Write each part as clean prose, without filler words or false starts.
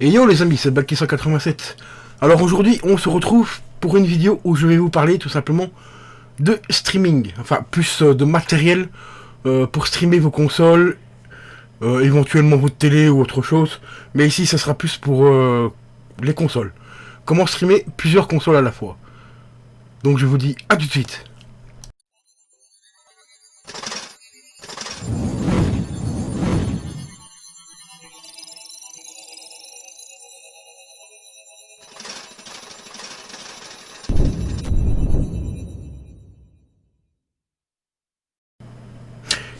Et yo les amis, c'est Balky187. Alors aujourd'hui, on se retrouve pour une vidéo où je vais vous parler tout simplement de streaming. Enfin, plus de matériel pour streamer vos consoles, éventuellement votre télé ou autre chose. Mais ici, ça sera plus pour les consoles. Comment streamer plusieurs consoles à la fois. Donc je vous dis à tout de suite.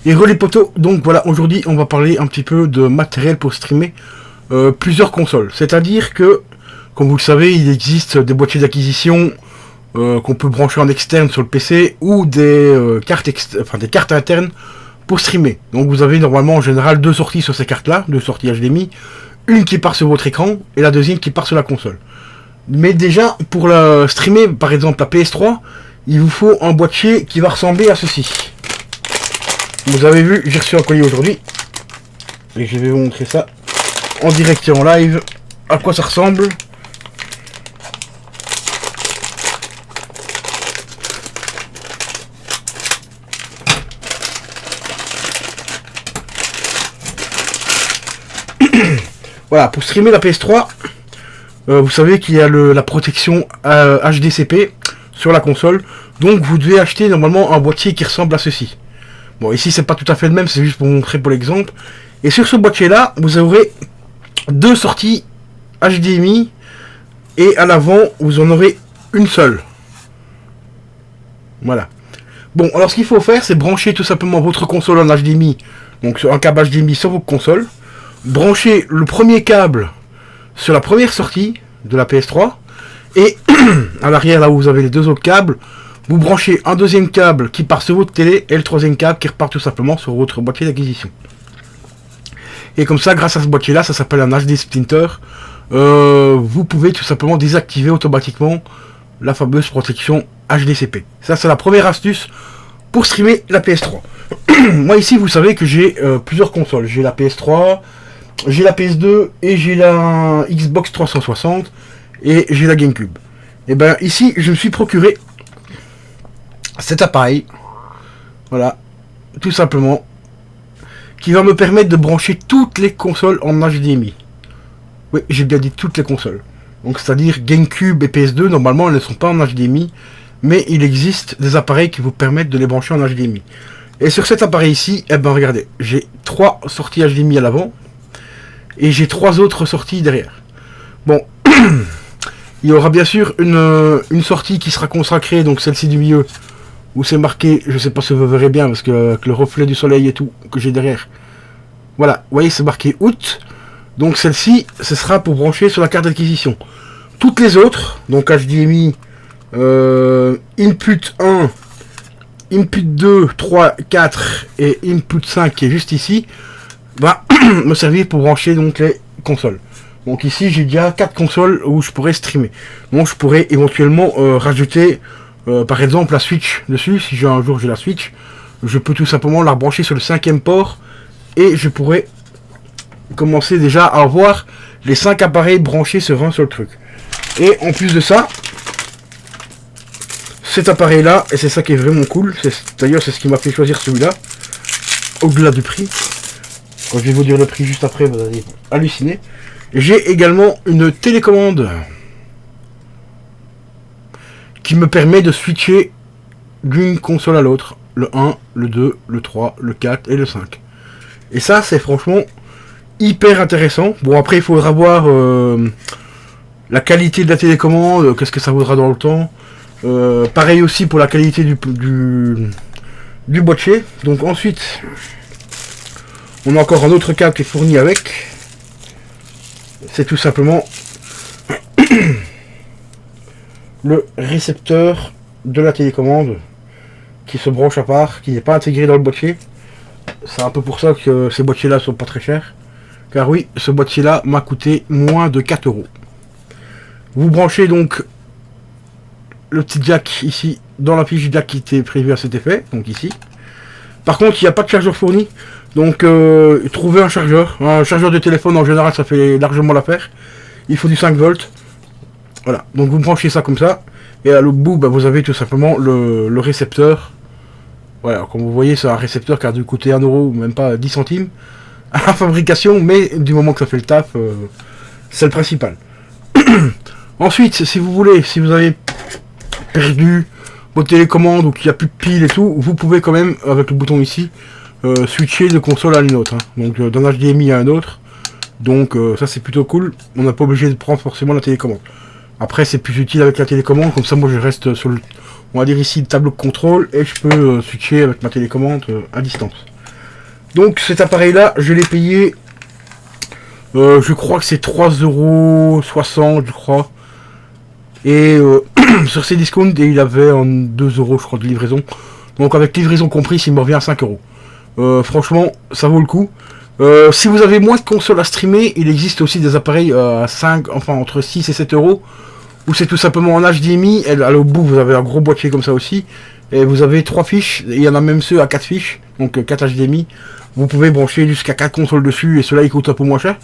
Et les potos, donc voilà, aujourd'hui on va parler un petit peu de matériel pour streamer plusieurs consoles. C'est-à-dire que, comme vous le savez, il existe des boîtiers d'acquisition qu'on peut brancher en externe sur le PC ou des cartes internes pour streamer. Donc vous avez normalement en général deux sorties sur ces cartes-là, deux sorties HDMI, une qui part sur votre écran et la deuxième qui part sur la console. Mais déjà, pour la streamer, par exemple la PS3, il vous faut un boîtier qui va ressembler à ceci. Vous avez vu, j'ai reçu un colis aujourd'hui. Et je vais vous montrer ça en direct et en live. À quoi ça ressemble. Voilà, pour streamer la PS3, vous savez qu'il y a la protection HDCP sur la console. Donc vous devez acheter normalement un boîtier qui ressemble à ceci. Bon, ici c'est pas tout à fait le même, c'est juste pour vous montrer pour l'exemple. Et sur ce boîtier là, vous aurez deux sorties HDMI et à l'avant vous en aurez une seule. Voilà. Bon, alors ce qu'il faut faire, c'est brancher tout simplement votre console en HDMI, donc sur un câble HDMI sur votre console. Brancher le premier câble sur la première sortie de la PS3 et à l'arrière là où vous avez les deux autres câbles, vous branchez un deuxième câble qui part sur votre télé et le troisième câble qui repart tout simplement sur votre boîtier d'acquisition. Et comme ça, grâce à ce boîtier là, ça s'appelle un HD Splinter, vous pouvez tout simplement désactiver automatiquement la fameuse protection HDCP. Ça c'est la première astuce pour streamer la PS3. Moi ici vous savez que j'ai plusieurs consoles. J'ai la PS3, j'ai la PS2 et j'ai la Xbox 360 et j'ai la GameCube. Et ben ici je me suis procuré cet appareil, voilà, tout simplement, qui va me permettre de brancher toutes les consoles en HDMI. Oui, j'ai bien dit toutes les consoles. Donc c'est-à-dire GameCube et PS2, normalement elles ne sont pas en HDMI, mais il existe des appareils qui vous permettent de les brancher en HDMI. Et sur cet appareil ici, eh ben regardez, j'ai trois sorties HDMI à l'avant, et j'ai trois autres sorties derrière. Bon, il y aura bien sûr une sortie qui sera consacrée, donc celle-ci du milieu, où c'est marqué, je sais pas si vous verrez bien parce que avec le reflet du soleil et tout que j'ai derrière. Voilà, vous voyez c'est marqué août. Donc celle-ci, ce sera pour brancher sur la carte d'acquisition. Toutes les autres, donc HDMI, input 1, input 2, 3, 4 et input 5 qui est juste ici, va me servir pour brancher donc les consoles. Donc ici j'ai déjà 4 consoles où je pourrais streamer. Donc je pourrais éventuellement rajouter par exemple la Switch dessus. Si j'ai un jour j'ai la Switch, je peux tout simplement la brancher sur le 5e port et je pourrais commencer déjà à avoir les 5 appareils branchés sur un seul truc. Et en plus de ça, cet appareil là, et c'est ça qui est vraiment cool, d'ailleurs c'est ce qui m'a fait choisir celui-là, au-delà du prix. Quand je vais vous dire le prix juste après, vous allez halluciner. J'ai également une télécommande qui me permet de switcher d'une console à l'autre. Le 1, le 2, le 3, le 4 et le 5. Et ça, c'est franchement hyper intéressant. Bon, après, il faudra voir la qualité de la télécommande, qu'est-ce que ça vaudra dans le temps. Pareil aussi pour la qualité du boîtier. Donc ensuite, on a encore un autre câble qui est fourni avec. C'est tout simplement le récepteur de la télécommande qui se branche à part, qui n'est pas intégré dans le boîtier. C'est un peu pour ça que ces boîtiers là sont pas très chers, car oui, ce boîtier là m'a coûté moins de 4 €. Vous branchez donc le petit jack ici dans la fiche jack qui était prévue à cet effet, donc ici. Par contre il n'y a pas de chargeur fourni, Donc trouver un chargeur de téléphone en général ça fait largement l'affaire. Il faut du 5 volts. Voilà, donc vous branchez ça comme ça. Et à l'autre bout, bah, vous avez tout simplement le récepteur. Voilà, comme vous voyez, c'est un récepteur qui a dû coûter 1 euro, ou même pas 10 centimes à la fabrication, mais du moment que ça fait le taf, c'est le principal. Ensuite, si vous voulez, si vous avez perdu votre télécommande ou qu'il n'y a plus de piles et tout, vous pouvez quand même, avec le bouton ici, switcher de console à une autre. Hein. Donc d'un HDMI à un autre. Donc ça c'est plutôt cool. On n'est pas obligé de prendre forcément la télécommande. Après c'est plus utile avec la télécommande. Comme ça moi je reste sur le, on va dire ici, le tableau de contrôle. Et je peux switcher avec ma télécommande à distance. Donc cet appareil là, je l'ai payé. Je crois que c'est 3,60€, je crois. Et sur ces discounts, il avait en 2 euros, je crois, de livraison. Donc avec livraison comprise, il me revient à 5 euros. Franchement, ça vaut le coup. Si vous avez moins de consoles à streamer, il existe aussi des appareils à 5, enfin entre 6 et 7 euros. Où c'est tout simplement en HDMI. Et au bout, vous avez un gros boîtier comme ça aussi. Et vous avez 3 fiches. Il y en a même ceux à 4 fiches. Donc 4 HDMI. Vous pouvez brancher jusqu'à 4 consoles dessus. Et ceux-là, ils coûtent un peu moins cher.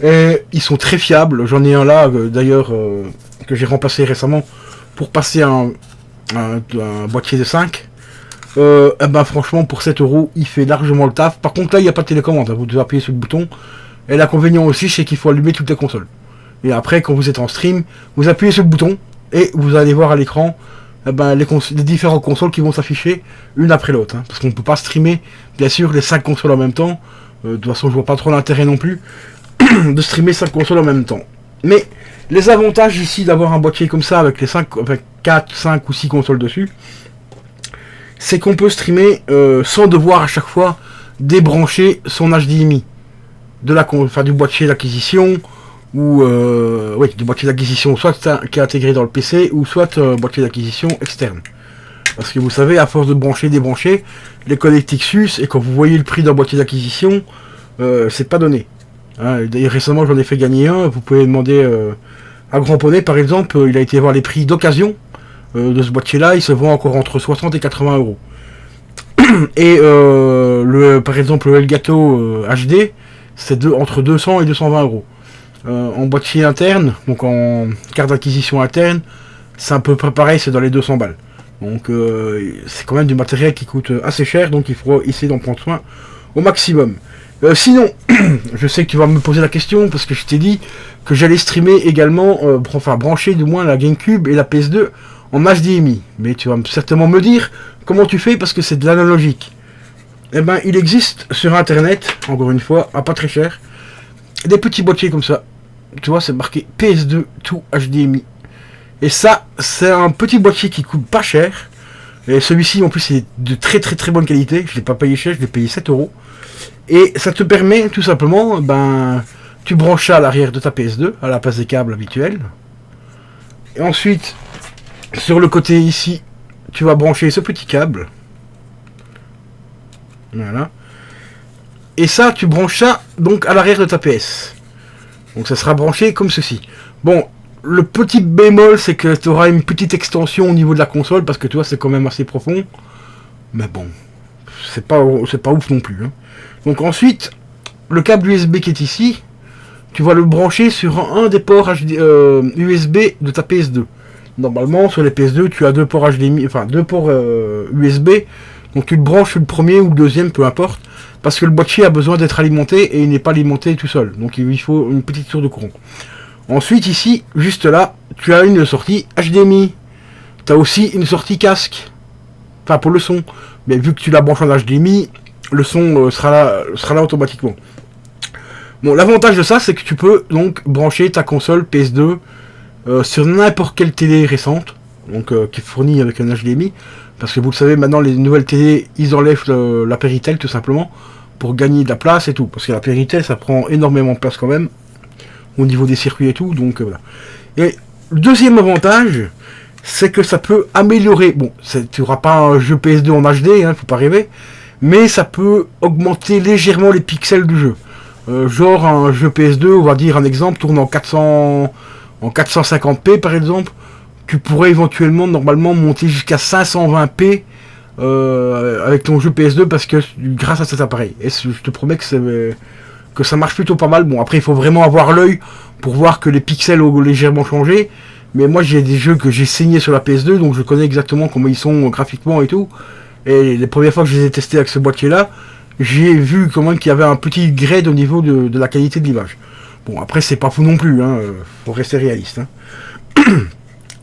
Et ils sont très fiables. J'en ai un là, d'ailleurs, que j'ai remplacé récemment. Pour passer un boîtier de 5. Eh ben franchement pour 7 euros il fait largement le taf. Par contre là il n'y a pas de télécommande, hein. Vous devez appuyer sur le bouton. Et l'inconvénient aussi c'est qu'il faut allumer toutes les consoles. Et après quand vous êtes en stream, vous appuyez sur le bouton et vous allez voir à l'écran eh ben, les différentes consoles qui vont s'afficher une après l'autre. Hein. Parce qu'on ne peut pas streamer bien sûr les 5 consoles en même temps. De toute façon je vois pas trop l'intérêt non plus de streamer 5 consoles en même temps. Mais les avantages ici d'avoir un boîtier comme ça avec les 4, 5 ou 6 consoles dessus, c'est qu'on peut streamer sans devoir à chaque fois débrancher son HDMI du boîtier d'acquisition ou du boîtier d'acquisition soit qui est intégré dans le PC ou soit boîtier d'acquisition externe. Parce que vous savez, à force de brancher, débrancher, les connectiques s'usent et quand vous voyez le prix d'un boîtier d'acquisition, c'est pas donné. Hein, récemment, j'en ai fait gagner un. Vous pouvez demander à Grand Poney, par exemple, il a été voir les prix d'occasion. De ce boîtier là il se vend encore entre 60 et 80 euros. Et par exemple le Elgato HD c'est entre 200 et 220 euros. En boîtier interne, donc en carte d'acquisition interne, c'est un peu pareil, c'est dans les 200 balles. Donc c'est quand même du matériel qui coûte assez cher, donc il faut essayer d'en prendre soin au maximum. Sinon, je sais que tu vas me poser la question parce que je t'ai dit que j'allais streamer également, brancher du moins la GameCube et la PS2 en HDMI. Mais tu vas certainement me dire comment tu fais parce que c'est de l'analogique. Eh ben, il existe sur internet, encore une fois, à pas très cher, des petits boîtiers comme ça. Tu vois, c'est marqué PS2 to HDMI. Et ça, c'est un petit boîtier qui coûte pas cher. Et celui-ci, en plus, est de très très très bonne qualité. Je l'ai pas payé cher, je l'ai payé 7 euros. Et ça te permet tout simplement, tu branches ça à l'arrière de ta PS2, à la place des câbles habituels. Et ensuite, sur le côté ici, tu vas brancher ce petit câble. Voilà. Et ça, tu branches ça donc à l'arrière de ta PS. Donc ça sera branché comme ceci. Bon, le petit bémol, c'est que tu auras une petite extension au niveau de la console, parce que tu vois, c'est quand même assez profond. Mais bon, c'est pas ouf non plus. Hein. Donc ensuite, le câble USB qui est ici, tu vas le brancher sur un des ports USB de ta PS2. Normalement, sur les PS2, tu as deux ports HDMI, enfin deux ports USB. Donc tu le branches sur le premier ou le deuxième, peu importe. Parce que le boîtier a besoin d'être alimenté et il n'est pas alimenté tout seul. Donc il faut une petite source de courant. Ensuite, ici, juste là, tu as une sortie HDMI. Tu as aussi une sortie casque. Enfin, pour le son. Mais vu que tu la branches en HDMI, le son sera là automatiquement. Bon, l'avantage de ça, c'est que tu peux donc brancher ta console PS2 sur n'importe quelle télé récente. Donc, qui est fournie avec un HDMI. Parce que vous le savez, maintenant, les nouvelles télé, ils enlèvent la Péritel, tout simplement. Pour gagner de la place et tout. Parce que la Péritel, ça prend énormément de place quand même. Au niveau des circuits et tout, donc voilà. Et le deuxième avantage, c'est que ça peut améliorer. Bon, tu n'auras pas un jeu PS2 en HD, faut pas rêver. Mais ça peut augmenter légèrement les pixels du jeu. Genre un jeu PS2, on va dire un exemple, tourne en 450p par exemple. Tu pourrais éventuellement, normalement, monter jusqu'à 520p avec ton jeu PS2 parce que grâce à cet appareil. Et je te promets que ça marche plutôt pas mal. Bon, après il faut vraiment avoir l'œil pour voir que les pixels ont légèrement changé. Mais moi j'ai des jeux que j'ai saignés sur la PS2, donc je connais exactement comment ils sont graphiquement et tout. Et les premières fois que je les ai testés avec ce boîtier là, j'ai vu quand même qu'il y avait un petit grade au niveau de la qualité de l'image. Bon, après c'est pas fou non plus, hein, faut rester réaliste. Hein.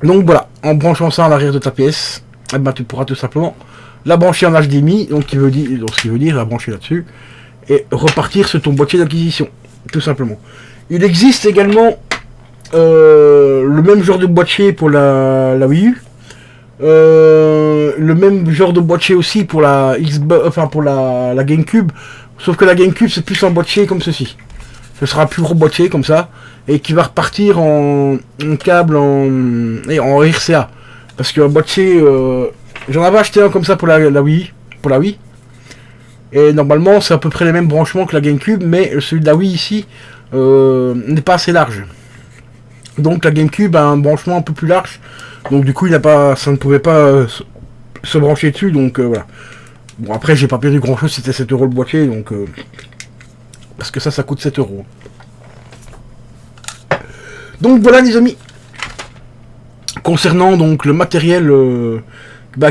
Donc voilà, en branchant ça à l'arrière de ta PS, eh ben, tu pourras tout simplement la brancher en HDMI, donc ce qui veut dire la brancher là-dessus, et repartir sur ton boîtier d'acquisition, tout simplement. Il existe également le même genre de boîtier pour la Wii U, le même genre de boîtier aussi pour la Xbox, enfin pour la GameCube, sauf que la GameCube c'est plus un boîtier comme ceci. Ce sera un plus gros boîtier comme ça, et qui va repartir en câble en RCA. Parce qu'un boîtier, j'en avais acheté un comme ça pour la Wii, et normalement c'est à peu près les mêmes branchements que la GameCube, mais celui de la Wii ici n'est pas assez large. Donc la GameCube a un branchement un peu plus large, donc du coup ça ne pouvait pas se brancher dessus, donc voilà. Bon, après j'ai pas perdu grand chose, c'était 7 € le boîtier, donc parce que ça coûte 7 €. Donc voilà les amis, concernant donc le matériel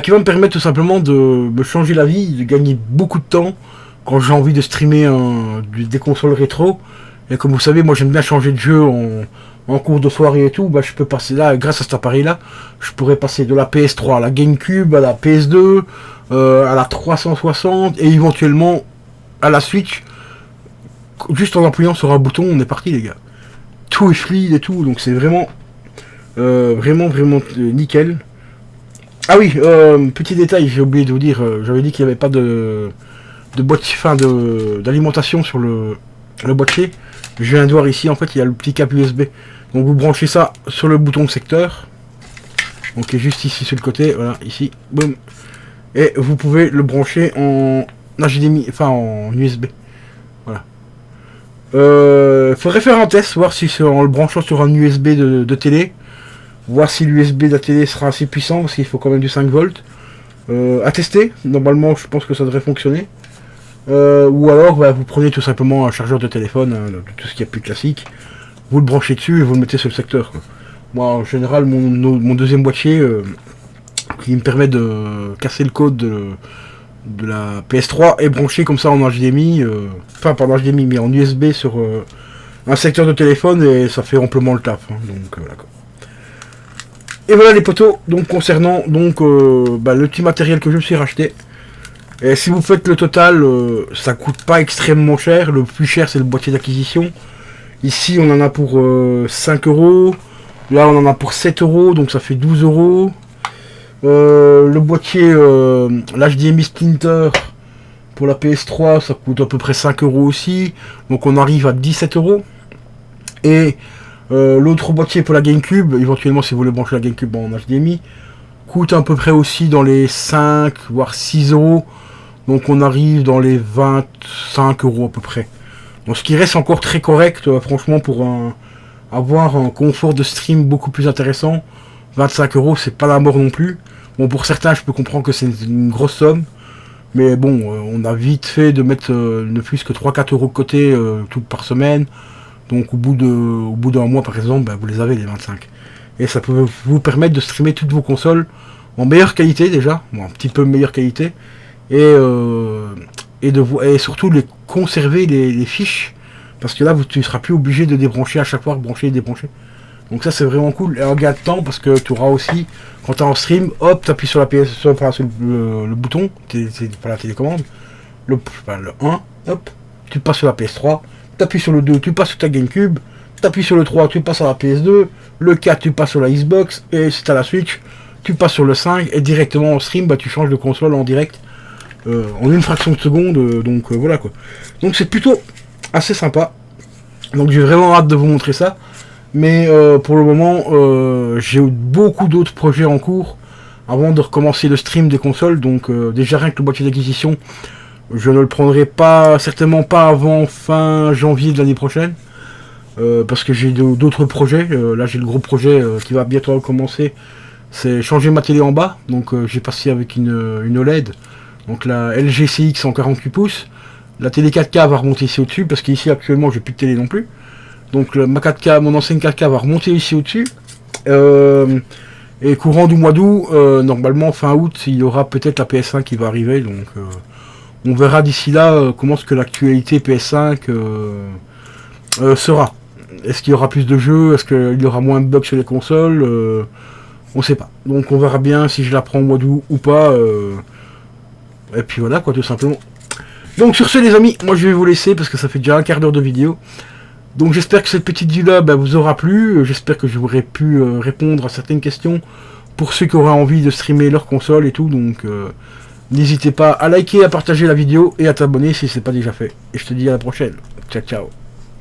qui va me permettre tout simplement de me changer la vie, de gagner beaucoup de temps quand j'ai envie de streamer des consoles rétro. Et comme vous savez, moi j'aime bien changer de jeu en cours de soirée et tout. Je peux passer là, grâce à cet appareil là, je pourrais passer de la PS3 à la GameCube, à la PS2, à la 360 et éventuellement à la Switch. Juste en appuyant sur un bouton, on est parti les gars. Tout est fluide et tout, donc c'est vraiment vraiment nickel. Ah oui, petit détail, j'ai oublié de vous dire, j'avais dit qu'il n'y avait pas de boîtier, enfin d'alimentation sur le boîtier. Je viens de voir ici, en fait, il y a le petit câble USB. Donc vous branchez ça sur le bouton secteur. Donc juste ici sur le côté, voilà, ici, boum. Et vous pouvez le brancher en HDMI, enfin en USB. Voilà. Faudrait faire un test, voir si c'est en le branchant sur un USB de télé. Voir si l'USB de la télé sera assez puissant, parce qu'il faut quand même du 5 volts. À tester, normalement je pense que ça devrait fonctionner. Ou alors vous prenez tout simplement un chargeur de téléphone, tout ce qui est plus classique, vous le branchez dessus et vous le mettez sur le secteur, quoi. Moi en général mon deuxième boîtier qui me permet de casser le code de la PS3 est branché comme ça en HDMI, enfin pas en HDMI mais en USB sur un secteur de téléphone, et ça fait amplement le taf, hein, donc voilà quoi. Et voilà les potos, donc concernant donc le petit matériel que je me suis racheté. Et si vous faites le total, ça coûte pas extrêmement cher. Le plus cher c'est le boîtier d'acquisition. Ici on en a pour 5 €. Là on en a pour 7 €, donc ça fait 12 €. Le boîtier, l'HDMI Splinter pour la PS3, ça coûte à peu près 5 € aussi. Donc on arrive à 17 €. Et l'autre boîtier pour la GameCube, éventuellement si vous voulez brancher la GameCube en HDMI, coûte à peu près aussi dans les 5 voire 6 €. Donc on arrive dans les 25 € à peu près. Donc ce qui reste encore très correct, franchement, pour avoir un confort de stream beaucoup plus intéressant. 25 € c'est pas la mort non plus. Bon, pour certains je peux comprendre que c'est une grosse somme. Mais bon, on a vite fait de mettre ne plus que 3-4 € de côté tout par semaine. Donc au bout d'un mois par exemple, vous les avez les 25. Et ça peut vous permettre de streamer toutes vos consoles en meilleure qualité déjà, bon, un petit peu meilleure qualité, et surtout les conserver les fiches, parce que là tu ne seras plus obligé de débrancher à chaque fois, brancher et débrancher. Donc ça c'est vraiment cool, et un gain de temps, parce que tu auras aussi, quand tu es en stream, hop, tu appuies sur la PS, sur le bouton, c'est pas la télécommande, le 1, hop, tu passes sur la PS3, t'appuies sur le 2, tu passes sur ta GameCube, t'appuies sur le 3, tu passes sur la PS2, le 4, tu passes sur la Xbox, et si t'as la Switch, tu passes sur le 5, et directement en stream, tu changes de console en direct, en une fraction de seconde, donc voilà quoi. Donc c'est plutôt assez sympa, donc j'ai vraiment hâte de vous montrer ça, mais pour le moment, j'ai beaucoup d'autres projets en cours, avant de recommencer le stream des consoles, donc déjà rien que le boîtier d'acquisition, je ne le prendrai pas, certainement pas avant fin janvier de l'année prochaine. Parce que j'ai d'autres projets. Là j'ai le gros projet qui va bientôt commencer. c'est changer ma télé en bas. Donc j'ai passé avec une OLED. Donc la LG CX en 48 pouces. La télé 4K va remonter ici au-dessus, parce qu'ici actuellement j'ai plus de télé non plus. Donc ma 4K, mon ancienne 4K va remonter ici au-dessus. Et courant du mois d'août, normalement fin août, il y aura peut-être la PS5 qui va arriver. Donc on verra d'ici là comment est-ce que l'actualité PS5 sera. Est-ce qu'il y aura plus de jeux? Est-ce qu'il y aura moins de bugs sur les consoles? On sait pas. Donc on verra bien si je la prends au mois d'août ou pas. Et puis voilà quoi, tout simplement. Donc sur ce les amis, moi je vais vous laisser parce que ça fait déjà un quart d'heure de vidéo. Donc j'espère que cette petite vidéo là vous aura plu. J'espère que je vous aurai pu répondre à certaines questions pour ceux qui auraient envie de streamer leur console et tout. Donc n'hésitez pas à liker, à partager la vidéo et à t'abonner si ce n'est pas déjà fait. Et je te dis à la prochaine. Ciao ciao.